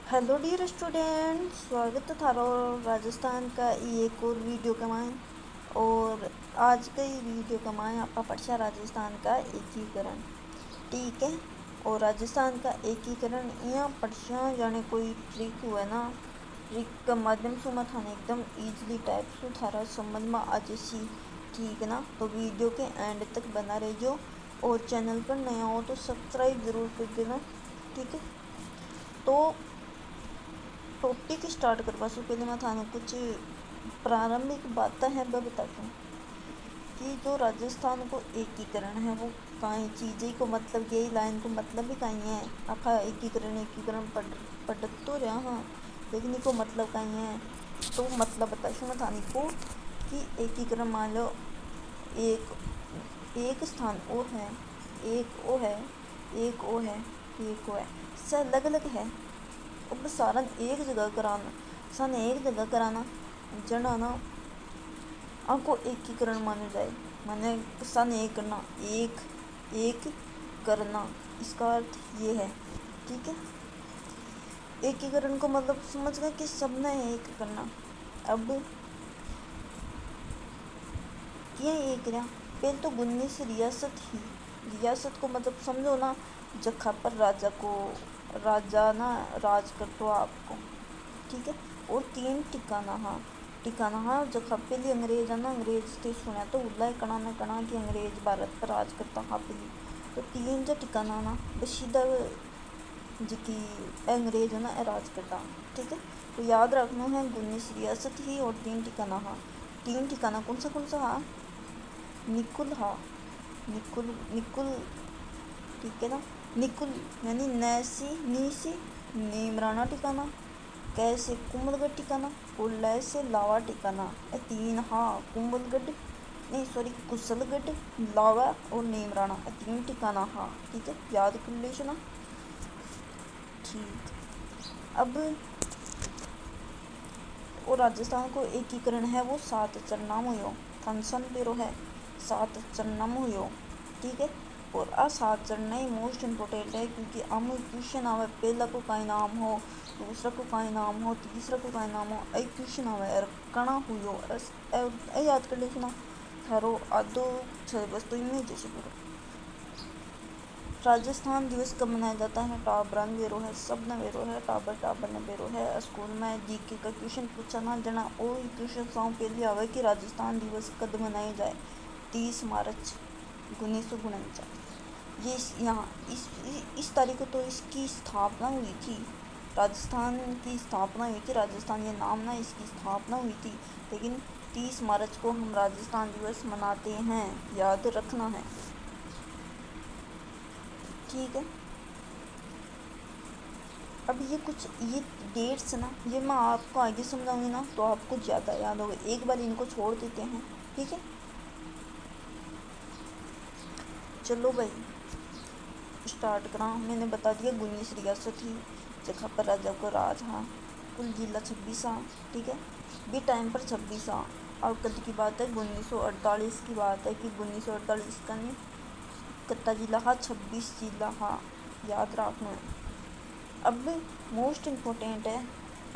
Hello dear student, स्वागत है थारो राजस्थान का एक और वीडियो कमाएं। और आज का ये वीडियो कमाएं आपका पढ़ा राजस्थान का एकीकरण। ठीक है। और राजस्थान का एकीकरण यहाँ पढ़ा जाने कोई ट्रिक हुआ ना, ट्रिक के माध्यम से मैं थाने एकदम इजीली टाइप से थारा समझ में आ जैसी। ठीक है ना, तो वीडियो के एंड तक बना रहियो। और चैनल पर नया हो तो सब्सक्राइब ज़रूर कर देना। ठीक है। तो टॉपिक स्टार्ट करवा से पहले मैं थाने कुछ प्रारंभिक बातें हैं वह बता दूँ कि जो राजस्थान को एकीकरण है वो कहीं चीज़ें को मतलब यही लाइन को मतलब ही कहीं है। आखा एकीकरण एकीकरण पढ़ तो रहा हाँ, लेकिन इको मतलब कहीं है। तो मतलब बताशू मैं थाने को कि एकीकरण मान लो एक एक स्थान ओ है, एक ओ है, एक ओ है, एक ओ है, से अलग अलग है। अब सारन एक जगह कराना, सन एक जगह कराना जनाना आपको एकीकरण माना जाए। माने सन एक करना, एक एक करना, इसका अर्थ ये है। ठीक है। एकीकरण को मतलब समझ गए कि सबने एक करना। अब ये एक रहा, पहले तो 19 रियासत ही, रियासत को मतलब समझो ना, जगह पर राजा को, राजा ना राज कर तो आपको। ठीक है। और 3 ठिकाना हाँ, ठिकाना हाँ जगह पहली अंग्रेज है ना, अंग्रेज थे सुना तो उल्ला कणा न कणा कि अंग्रेज भारत पर राज करता हाँ पहली। तो 3 जो ठिकाना ना बस सीधा जिकी अंग्रेज है ना राज करता। ठीक है। तो याद रखना है 19 रियासत ही और 3 ठिकाना हाँ। 3 ठिकाना कौन सा हाँ, निकुल हाँ, निकुल निकुल। ठीक है ना। निकुल यानी नैसी नीसी नीमराना ठिकाना, कैसे कुंभलगढ़ ठिकाना, और लय से लावा ठिकाना। ये 3 हाँ, कुंभलगढ़ नहीं सॉरी कुशलगढ़, लावा और नीमराना, ये 3 ठिकाना हाँ। ठीक है, याद कर लीजिए। ठीक। अब और राजस्थान को एकीकरण है वो 7 चरणों हुयो, फंक्शन बेरो है 7 चरणों हुयो। ठीक है। और आ 7 चरण ही मोस्ट इम्पोर्टेंट है, क्योंकि हम क्वेश्चन आवे पहला को का नाम हो, दूसरा को का नाम हो, तीसरा को का नाम हो, ऐ क्वेश्चन आवे और कणा हुयो ऐ याद कर लेना थारो आधो सिलेबस तो इमेज जैसे पूरा। राजस्थान दिवस कब मनाया जाता है? टाबरन बेरो है, सब न बेरो है, टाबर टाबर न बेरो है। स्कूल में जीके का क्वेश्चन पूछा ना जना ओ क्वेश्चन सॉन्ग पहले आवे कि राजस्थान दिवस कब मनाया जाए? 30 मार्च 1949। ये यहाँ इस तारीख को तो इसकी स्थापना हुई थी। राजस्थान की स्थापना हुई थी, राजस्थान ये नाम ना इसकी स्थापना हुई थी। लेकिन 30 मार्च को हम राजस्थान दिवस मनाते हैं, याद रखना है। ठीक है। अब ये कुछ ये डेट्स ना ये मैं आपको आगे समझाऊंगी ना तो आपको ज़्यादा याद होगा, एक बार इनको छोड़ देते हैं। ठीक है। चलो भाई स्टार्ट करा। मैंने बता दिया 19 रियासत ही, जगह पर राजा को राज हाँ, कुल जिला 26 हाँ। ठीक है। भी टाइम पर 26 हाँ। और कद की बात है 1948 की बात है कि 1948 का नहीं, कितना जिला हाँ, 26 जिला हाँ, याद रखना है। अब मोस्ट इम्पोर्टेंट है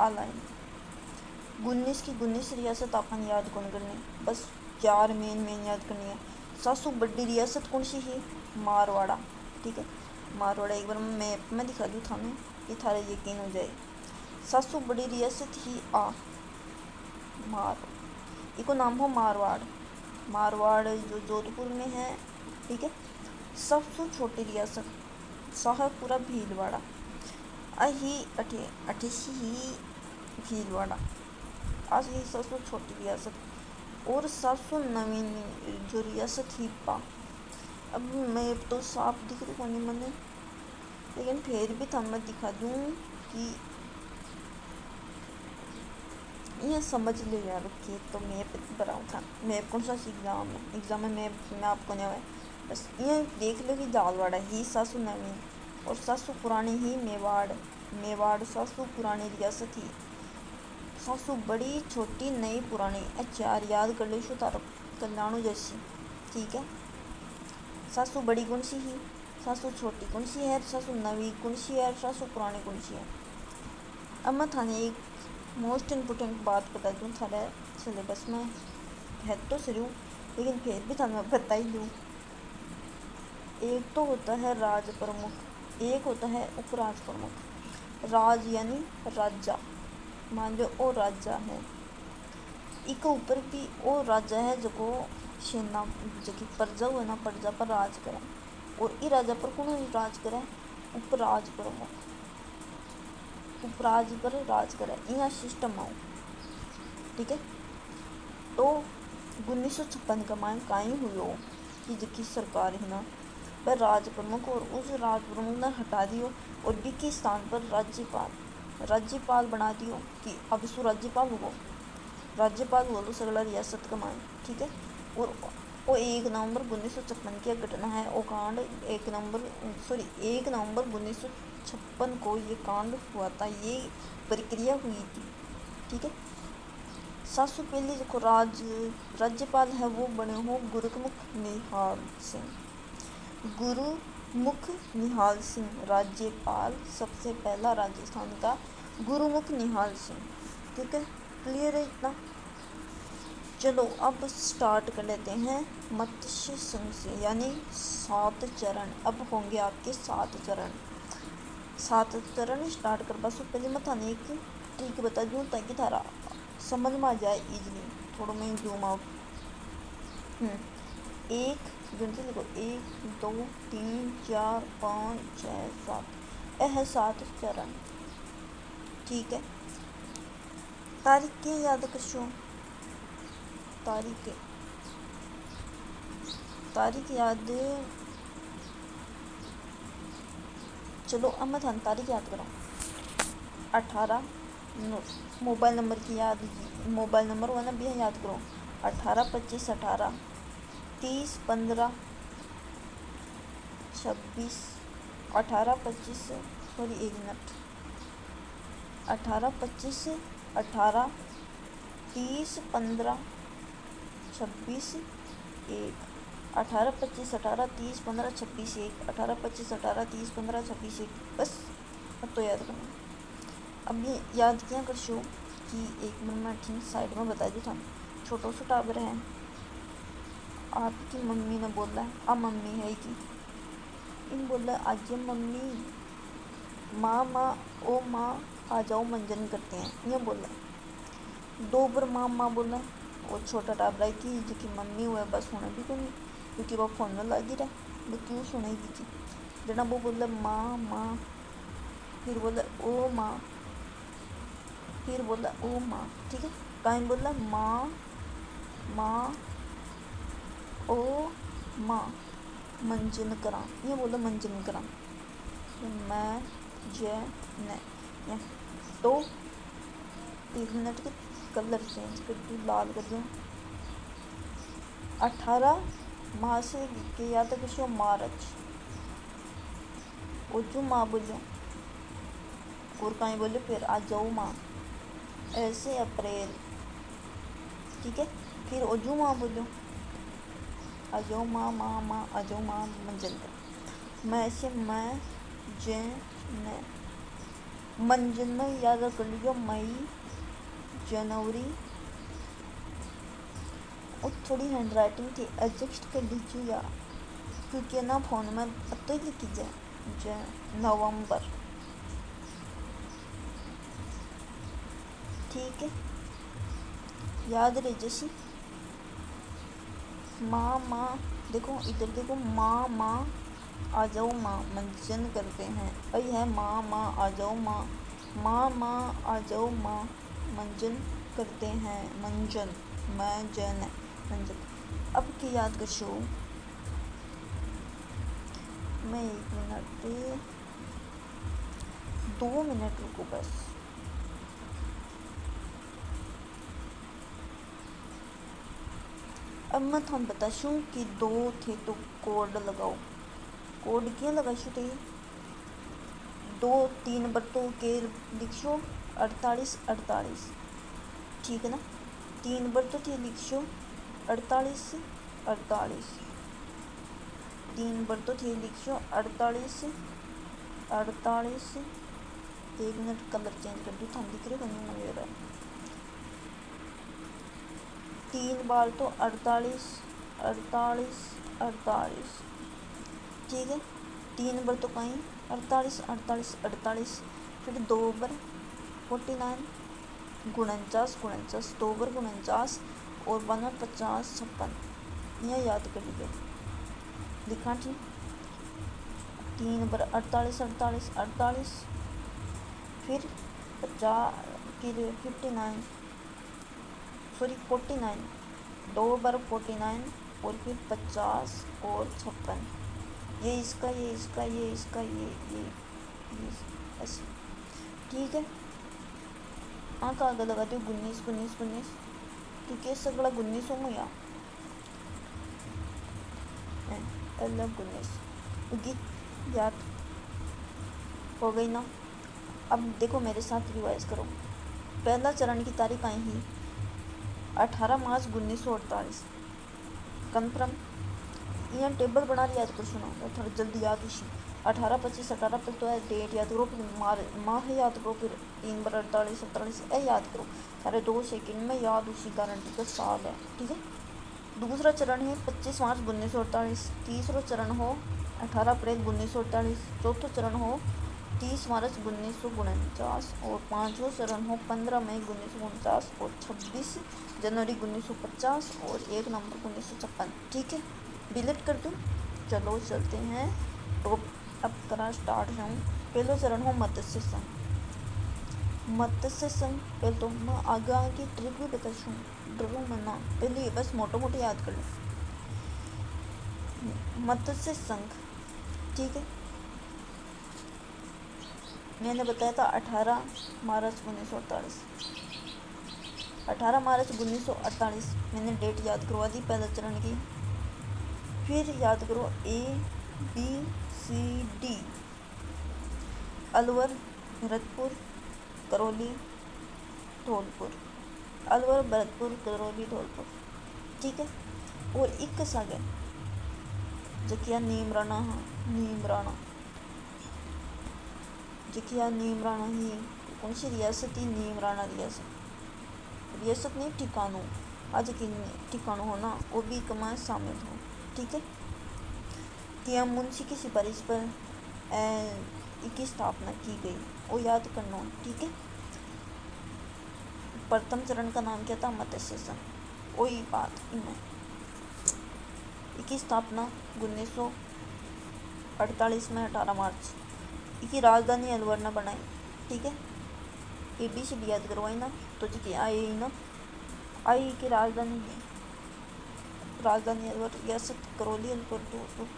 आलाइन 19 की 19 रियासत अपन याद कौन करनी, बस 4 मेन याद करनी है। सबसे बड़ी रियासत कौन सी है? मारवाड़ा। ठीक है। मारवाड़ा एक बार मैं मैप में दिखा दूँ थाने, ये थारा यकीन हो जाए। सबसे बड़ी रियासत ही आ मार, इको नाम हो मारवाड़। मारवाड़ जो जोधपुर में है। ठीक है। सबसे छोटी रियासत शाहपुरा भीलवाड़ा, अही अठे अठेसी ही भीलवाड़ा। आज ये सबसे छोटी रियासत और सबसे नवीन जो रियासत ही पा। अब मैं तो साफ दिख रही कौन मैंने, लेकिन फिर भी थम मैं दिखा दूँ कि ये समझ ले यार कि तो मैप बनाऊँ था। मैप कौन सा एग्ज़ाम है, एग्ज़ाम में मैप में आपको नहीं आया, बस ये देख लो कि जालवाड़ा ही सासू नवीन और सासू पुरानी ही मेवाड़। मेवाड़ सासू पुरानी रियासत ही, सासू बड़ी छोटी नई पुरानी, चार याद कर ले शो तारो कल्याणु जैसी। ठीक है। सासू बड़ी कौन सी ही, सासू छोटी कौन सी है, सासू नवी कौन सी है, सासू पुरानी कौन सी है। अब मैं थाने एक मोस्ट इम्पोर्टेंट बात बता दूँ, थारा सिलेबस में है तो जरूर, लेकिन फिर भी थाने मैं बता ही दूँ। एक तो होता है राज प्रमुख, एक होता है उपराज प्रमुख। राज यानी राजा, मान लो ओ राजा है, एक ऊपर भी ओ राजा है जो सेना जो कि प्रजा हुए ना, प्रजा पर राज करे, और ई राजा पर कौन राज करे, उपराज प्रमुख, उपराज पर राज करे, यहाँ सिस्टम आओ। ठीक है, तो 1956 का मांग काई हुई हो कि जिसकी सरकार है ना वह राज प्रमुख, और उस राज प्रमुख ने हटा दियो और डी के स्थान पर राज्यपाल बना दियो कि अब इसको राज्यपाल हुआ, राज्यपाल हुआ तो सगला रियासत का मांग। ठीक है, और वो 1 नवंबर 1956 की घटना है, वो कांड 1 नवंबर 1956 को ये कांड हुआ था, ये प्रक्रिया हुई थी। ठीक है, सबसे पहले जो राज्यपाल है वो बने हो गुरुमुख निहाल सिंह। गुरुमुख निहाल सिंह राज्यपाल, सबसे पहला राजस्थान का गुरुमुख निहाल सिंह। ठीक है, क्लियर है इतना। चलो अब स्टार्ट कर लेते हैं मत्स्य संघ से, यानी 7 चरण। अब होंगे आपके 7 चरण। 7 चरण स्टार्ट कर बस पहले मैं थाने एक ट्रिक बता दूँ ताकि थारा समझ में आ जाए इजली। थोड़ा मैं जूम आउट। 1 गिनती देखो, 1 2 3 4 5 6 7, यह है 7 चरण। ठीक है, तारीख के याद करशो, तारीख याद। चलो अब मैं थाने तारीख याद कराऊँ। 18 मोबाइल नंबर की याद, मोबाइल नंबर वाला भी याद करो। 18 25 18 30 15 26 18 25 सॉरी 1 मिनट 18 25 18 30 15 26 1 18 25 18 30 15 26 1 18 25 18 30 15 26 1। बस अब तो याद करना। अब ये याद क्या कर शो कि 1 मिनट में ठीक साइड में बता दी था। छोटो सा टावर है, आपकी मम्मी ने बोला है, अब मम्मी है कि इन बोला आज मम्मी माँ माँ ओ माँ आ जाओ मंजन करते हैं, ये बोला। 2 बार माँ माँ बोला, वो छोटा टाबरा है कि जो कि मम्मी हुआ बस होना भी कोई, क्योंकि वो फोन में लगी रहा, वो क्यों सुनेगी कि जना वो बोला माँ माँ, फिर बोला ओ माँ, फिर बोला ओ माँ। ठीक है, कहीं बोला माँ माँ ओ माँ मंजन करा, ये बोला मंजन करा, मैं जय ने। तो 1 मिनट के कलर चेंज कर दूँ, लाल कर दूँ। 18 माह से के या तक शो मार्च, ओजू माँ बोलो, और कहीं बोले फिर आ जाओ माँ, ऐसे अप्रैल। ठीक है, फिर ओजू माँ बोलो, आ जाओ माँ माँ माँ आ जाओ माँ मंजन कर। मैं ऐसे मैं जैन ने मंजन में याद कर लीजिए मई जनवरी, और थोड़ी हैंड राइटिंग थी एडजस्ट कर लीजिए यार, क्योंकि ना फ़ोन में पता ही लिखी जाए नवंबर। ठीक है, याद रहे जैसी माँ माँ, देखो इधर देखो माँ माँ आ जाओ माँ मंजन करते हैं, वही है माँ माँ आ जाओ माँ, माँ माँ आ जाओ माँ मंजन करते हैं, मंजन मैं जैन मंजन। अब की याद कर शो मैं 1 मिनट 2 मिनट रुको बस। अब मैं थान बताशू कि 2 थे तो कोड लगाओ, कोड क्या लगाशू थे 2 3 बर्तों के लिखशो 48 48। ठीक है ना, 3 बर्तों थे लिखशो 48 48, 3 बर्तों थे लिखशो 48 48 1 मिनट कलर चेंज कर दूँ, थान दिख रहे नहीं मुझे रहा। 3 बार तो 48 48 48, ठीक है। 3 बार तो कहीं 48 48 48, फिर 2 बार 49 49 49, 2 बार 49 और 1 50 56, यह याद कर लीजिए। लिखा ठीक। 3 बार 48 48 48, फिर 50 फिर 59 सॉरी 49, 2 बार 49 और फिर 50 और 56, ये इसका ये इसका ये इसका ये ऐसे, ठीक है। आँख आगे लगा दो 19 19 19, ठीक है। सगळा 19 हो गया, अलग 19 उगी याद हो गई ना। अब देखो मेरे साथ रिवाइज करो। पहला चरण की तारीख आई ही 18 मार्च 1948, कन्फर्म। यहाँ टेबल बना लिया याद कर, सुनो थोड़ा जल्दी याद उसी 18 25 18 पर तो है डेट याद करो, फिर माह याद करो, फिर 3 बार 48 48 याद करो, सारे 2 सेकंड में याद उसी गारंटी का साल है, ठीक है। दूसरा चरण है 25 मार्च 1948, तीसरा चरण हो 18 अप्रैल 1948, चौथा चरण हो 30 मार्च 1949 और पाँचवा चरण हो 15 मई 1949 और 26 जनवरी 1950 और 1 नवंबर 1956, ठीक है। डिलीट कर दूँ, चलो चलते हैं। तो अब करा स्टार्ट हूँ। पहला चरण हो मत्स्य संघ। मत्स्य संघ पहले तो मैं आगे की ट्रिक भी बता छूँ, डरो मना, पहले बस मोटा मोटा याद कर लो। मत्स्य संघ, ठीक है। मैंने बताया था 18 मार्च 1948, 18 मार्च 1948 मैंने डेट याद करवा दी पहले चरण की। फिर याद करो ABCD, अलवर भरतपुर करौली धौलपुर, अलवर भरतपुर करौली धौलपुर, ठीक है। और 21 आ गया जखिया नीम राणा, हाँ नीम राणा, जखिया नीम राणा ही कौन सी रियासत थी, नीम राणा रियासत, रियासत नहीं ठिकानों, आज की ठिकानों हो ना, वो भी कमा शामिल हो, ठीक है। किया मुंशी की सिफारिश पर की स्थापना की गई, वो याद करना, ठीक है। प्रथम चरण का नाम क्या था, मत्स्य संघ, वही बात इनमें। की स्थापना 1948 में 18 मार्च, की राजधानी अलवर ने बनाई, ठीक है। ABCD याद करवाई ना, तो जी आई ना, आई की राजधानी अलवर, रियासत करौली, अलवर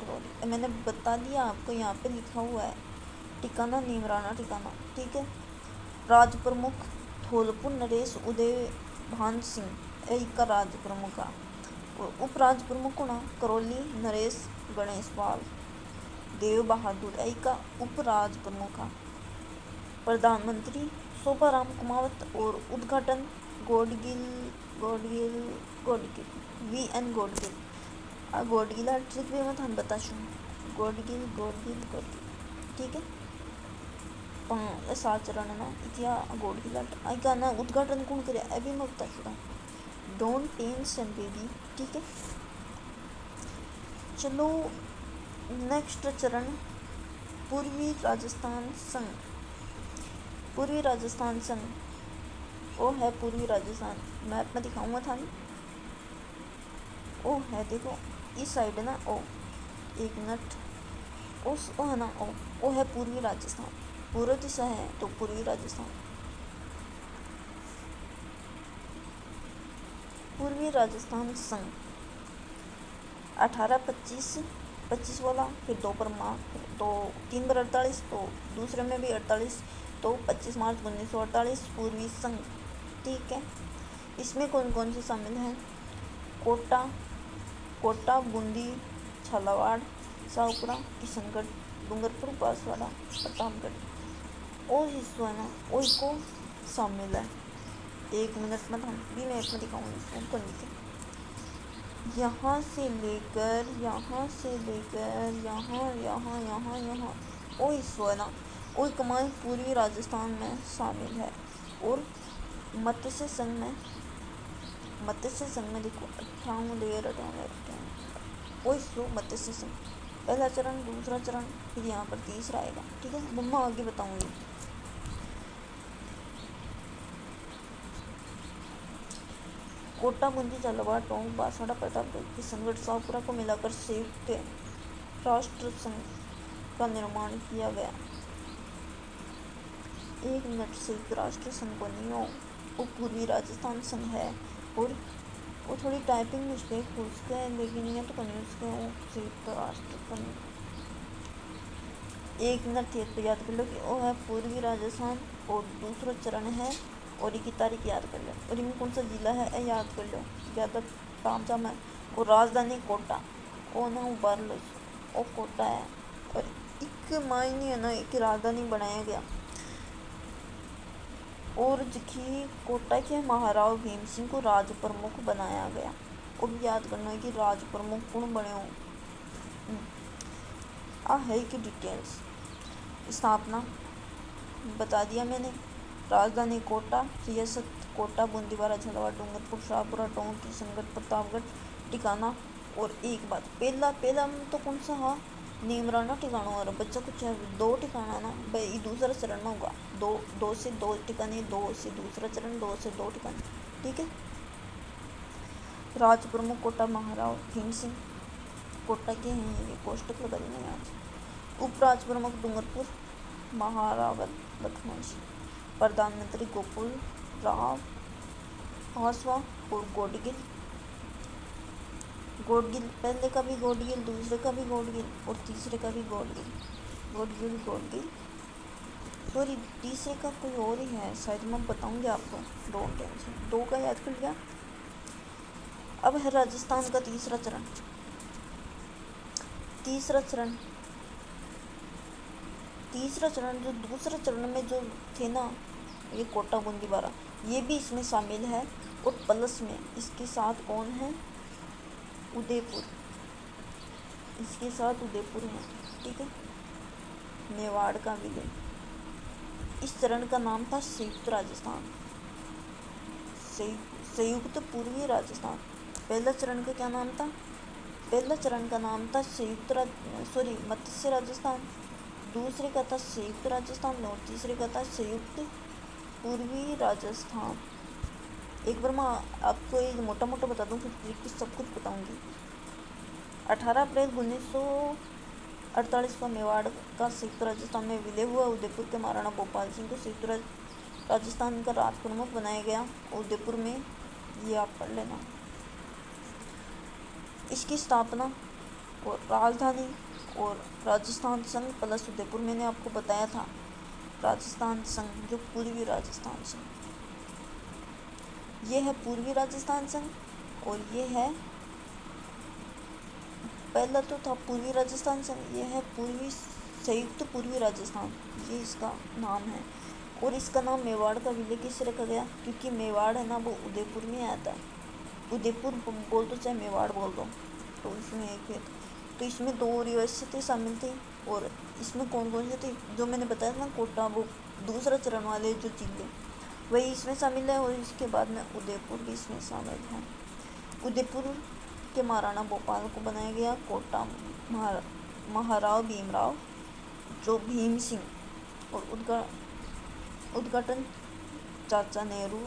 करौली, मैंने बता दिया आपको, यहाँ पे लिखा हुआ है। ठिकाना नीमराना ठिकाना, ठीक है। राज प्रमुख धौलपुर नरेश उदय भान सिंह, एक का राज प्रमुख है। उप राज प्रमुख होना करौली नरेश गणेश पाल देव बहादुर, एक का उप राज प्रमुख है। प्रधानमंत्री शोभाराम कुमावत और उद्घाटन गोडगिल VN गोडगिल, गोडगिला ट्रिक भी मैं थान बता छूँ, गोडगिल, ठीक है। 7 चरण ना इतिया गोडगिला का ना उद्घाटन कौन करे अभी मैं बता छूँ, डोंट टेंशन बेबी, ठीक है। चलो नेक्स्ट चरण पूर्वी राजस्थान संघ, पूर्वी राजस्थान संघ वो है पूर्वी राजस्थान, मैप में दिखाऊंगा था, ओ है देखो इस साइड है ना, ओ 1 मिनट, उस ओ है ना, ओ है पूर्वी राजस्थान, पूर्व दिशा है तो पूर्वी राजस्थान। पूर्वी राजस्थान संघ 18 25 वाला, फिर 2 पर माह, तो 3 बार 48, तो दूसरे में भी 48, तो 25 मार्च 1948 पूर्वी संघ, ठीक है। इसमें कौन कौन से शामिल हैं, कोटा बूंदी झालावाड़ शाहपुरा किशनगढ़ डूंगरपुर बांसवाड़ा प्रतापगढ़, और हिस्सा है ना वो को शामिल है। 1 मिनट में हम भी मैप में दिखाऊंगी इसको नीचे, यहाँ से लेकर यहाँ वो हिस्सा है ना, और कमाई पूर्वी राजस्थान में शामिल है। और मत्स्य संघ में देखो 58 लेयर 58 और सो मत्स्य संघ, पहला चरण, दूसरा चरण, फिर यहाँ पर तीसरा आएगा। ठीक है, अब मैं आगे बताऊंगी। कोटा, बूंदी, झालावाड़, टोंक, बांसवाड़ा, प्रतापगढ़, किशनगढ़, शाहपुरा को मिलाकर संयुक्त राष्ट्र संघ का निर्माण किया गया। 1 मिनट। संयुक्त राष्ट्र संघ बनी हो वो पूर्वी राजस्थान संघ है। और वो थोड़ी टाइपिंग मिस्टेक हो उसका है, लेकिन ये तो बनी उसका संयुक्त राष्ट्र संघ। 1 मिनट थे, याद कर लो कि वो है पूर्वी राजस्थान और दूसरा चरण है। और की तारीख याद कर लो, और इनमें कौन सा जिला है याद कर लो, ज़्यादा ताम झाम है। और राजधानी कोटा, वो ना उबार लो, वो कोटा है। और एक मायने है ना, एक राजधानी बनाया गया। और जिखी कोटा के महाराव भीम सिंह को राज प्रमुख बनाया गया। और भी याद करना है कि राज प्रमुख कौन बने हो। है कि डिटेल्स। स्थापना बता दिया मैंने। राजधानी कोटा, रियासत कोटा, बूंदीवाड़ा, झालावाड़, डूंगरपुर, शाहपुरा, टोंक, किशनगढ़, प्रतापगढ़, ठिकाना। और एक बात, पहला तो कौन सा है, नीमराना ठिकाना। और बच्चा कुछ है 2 ठिकाना ना भाई, दूसरा चरण में होगा। 2 से 2 ठिकाने, 2 से दूसरा चरण, 2 से 2 ठिकाने। ठीक है। राज प्रमुख कोटा महाराव भीम सिंह, कोटा के हैं ये, कोष्टक लगा देना आज। उपराज प्रमुख डूंगरपुर महाराव लक्ष्मण सिंह, प्रधानमंत्री गोकुल राव हासवा और गोडगिल, पहले का भी गोडगिल, दूसरे का भी गोडगिल और तीसरे का भी गोडगिल। सॉरी, तीसरे का कोई और ही है शायद, मैं बताऊंगी आपको। 2 का याद कर लिया। अब है राजस्थान का तीसरा चरण। जो दूसरा चरण में जो थे ना, ये कोटा, बूंदीवाड़ा, ये भी इसमें शामिल है। और प्लस में इसके साथ कौन है, उदयपुर, इसके साथ उदयपुर है। ठीक है, मेवाड़ का विलय। इस चरण का नाम था संयुक्त पूर्वी राजस्थान। पहला चरण का क्या नाम था, मत्स्य राजस्थान। दूसरे का था संयुक्त राजस्थान और तीसरे का था संयुक्त पूर्वी राजस्थान। एक बार मैं आपको एक मोटा बता दूं, फिर सब कुछ बताऊंगी। 18 अप्रैल 1948 को मेवाड़ का संयुक्त राजस्थान में विलय हुआ। उदयपुर के महाराणा भोपाल सिंह को संयुक्त राजस्थान का राज प्रमुख बनाया गया। उदयपुर में, ये आप पढ़ लेना। इसकी स्थापना और राजधानी और राजस्थान संघ प्लस उदयपुर, मैंने आपको बताया था। राजस्थान संघ जो पूर्वी राजस्थान संघ, ये है पूर्वी राजस्थान संघ। और ये है, पहला तो था पूर्वी राजस्थान संघ, ये है संयुक्त पूर्वी राजस्थान, ये इसका नाम है। और इसका नाम मेवाड़ का विलय किस रखा गया, क्योंकि मेवाड़ है ना वो उदयपुर में आता है। उदयपुर बोल दो चाहे मेवाड़ बोल दो, तो इसमें एक है। तो इसमें 2 रियासतें शामिल थी। और इसमें कौन कौन से थे, जो मैंने बताया था ना, कोटा, वो दूसरा चरण वाले जो जिले, वही इसमें शामिल है। और इसके बाद में उदयपुर भी इसमें शामिल है। उदयपुर के महाराणा भोपाल को बनाया गया। कोटा महाराव भीमराव जो भीम सिंह, और उद्घाटन चाचा नेहरू,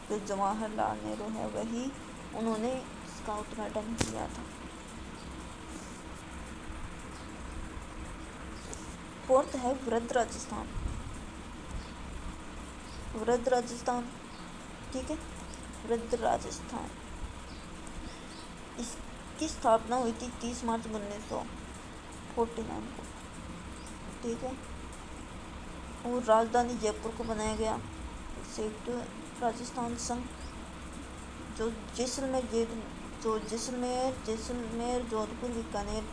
जो जवाहरलाल नेहरू है वही, उन्होंने इसका उद्घाटन किया था। 4th है वृद्ध राजस्थान। ठीक है, वृद्ध राजस्थान, इसकी स्थापना हुई थी 30 मार्च 1949 को। ठीक है, और राजधानी जयपुर को बनाया गया। संयुक्त राजस्थान संघ जो जैसलमेर, जोधपुर, बीकानेर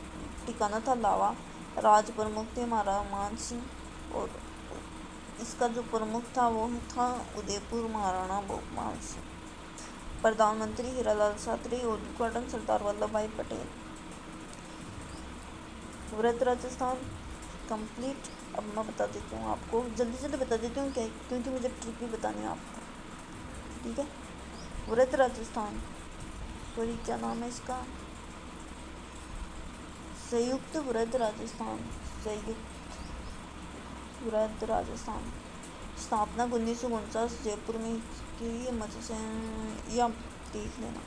ठिकाना था लावा। राज प्रमुख थे महाराणा मान सिंह। और इसका जो प्रमुख था वो था उदयपुर महाराणा भोपाल सिंह। प्रधानमंत्री हीरालाल शास्त्री और उद्घाटन सरदार वल्लभ भाई पटेल। वृद्ध राजस्थान कंप्लीट। अब मैं बता देती हूँ आपको, जल्दी जल्दी बता देती हूँ क्या, क्योंकि मुझे ट्रिक भी बतानी है आपको, ठीक है। वृद्ध राजस्थान, सॉरी क्या नाम है इसका, संयुक्त वृद्ध राजस्थान, संयुक्त वृद्ध राजस्थान। स्थापना 1949 जयपुर में की मत से, या देख लेना।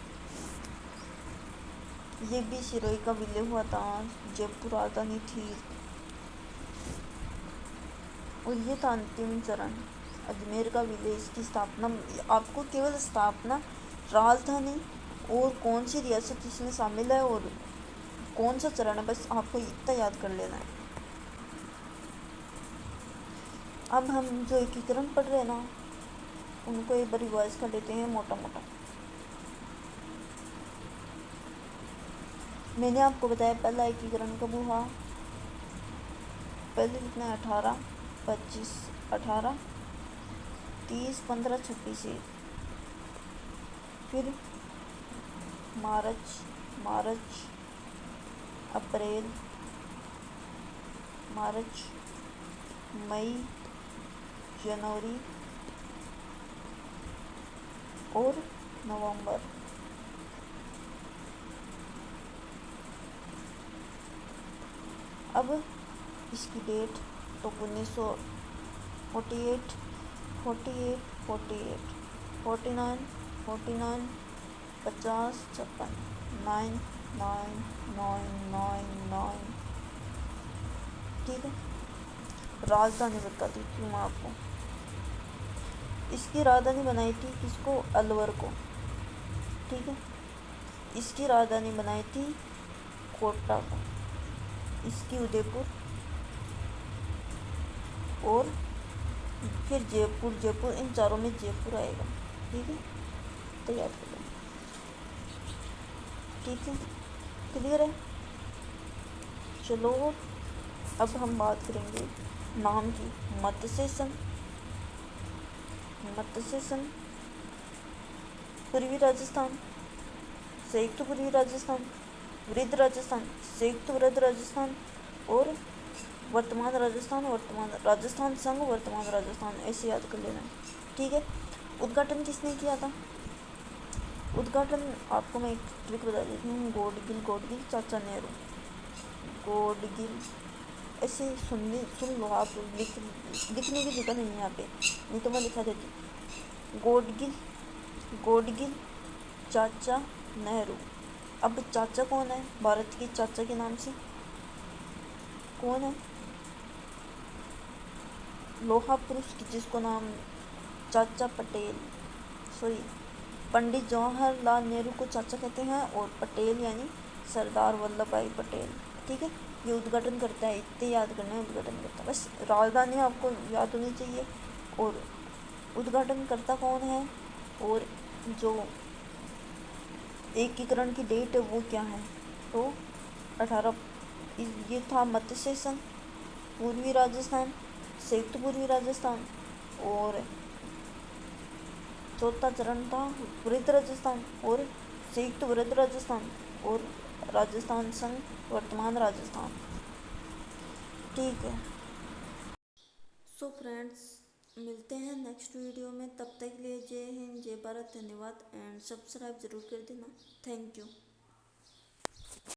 ये भी सिरोही का विलय हुआ था, जयपुर राजधानी थी। और ये था अंतिम चरण, अजमेर का विलय। इसकी स्थापना, आपको केवल स्थापना, राजधानी और कौन सी रियासत इसमें शामिल है और कौन सा चरण है, बस आपको इतना याद कर लेना है। अब हम जो एकीकरण पढ़ रहे हैं ना, उनको एक बार रिवाइज कर लेते हैं मोटा मोटा। मैंने आपको बताया पहला एकीकरण कब हुआ, पहले कितना है, 18, 25, 18, 30, 15, 26 से। फिर मार्च, अप्रैल, मार्च, मई, जनवरी और नवंबर। अब इसकी डेट तो 1948, 48, 48, 49, 49, 50, 56, 9, 9, 9, 9, 9, ठीक है। राजधानी बता देती हूँ मैं आपको, इसकी राजधानी बनाई थी किसको, अलवर को, ठीक है। इसकी राजधानी बनाई थी कोटा को, इसकी उदयपुर, और फिर जयपुर, इन चारों में जयपुर आएगा, ठीक है। तैयार कर लो, ठीक है, क्लियर है। चलो अब हम बात करेंगे नाम की। मत्स्य संघ, पूर्वी राजस्थान, संयुक्त पूर्वी राजस्थान, वृद्ध राजस्थान, संयुक्त वृद्ध राजस्थान, और वर्तमान राजस्थान संघ, वर्तमान राजस्थान, ऐसे याद कर लेना, ठीक है। उद्घाटन किसने किया था, उद्घाटन आपको मैं एक ट्रिक बता देती हूँ, गोडगिल, चाचा नेहरू, गोडगिल, ऐसे सुन लो आप, लिखने की जगह नहीं है यहाँ पे, नहीं तो मैं लिखा देती। गोडगिल, चाचा नेहरू। अब चाचा कौन है, भारत के चाचा के नाम से कौन है, लोहा पुरुष जिसको नाम चाचा पटेल, सॉरी पंडित जवाहरलाल नेहरू को चाचा कहते हैं, और पटेल यानी सरदार वल्लभ भाई पटेल, ठीक है। ये उद्घाटन करता है, इतने याद करना है, उद्घाटन करता है, बस राजधानी आपको याद होनी चाहिए, और उद्घाटन करता कौन है, और जो एकीकरण की डेट है वो क्या है, तो 18। ये था मत्स्य संघ, पूर्वी राजस्थान, संयुक्त पूर्वी राजस्थान, और चौथा चरण था वृद्ध राजस्थान, और संयुक्त वृद्ध राजस्थान, और राजस्थान संघ, वर्तमान राजस्थान, ठीक है। सो फ्रेंड्स, मिलते हैं नेक्स्ट वीडियो में, तब तक के लिए जय हिंद, जय भारत, धन्यवाद, एंड सब्सक्राइब जरूर कर देना, थैंक यू।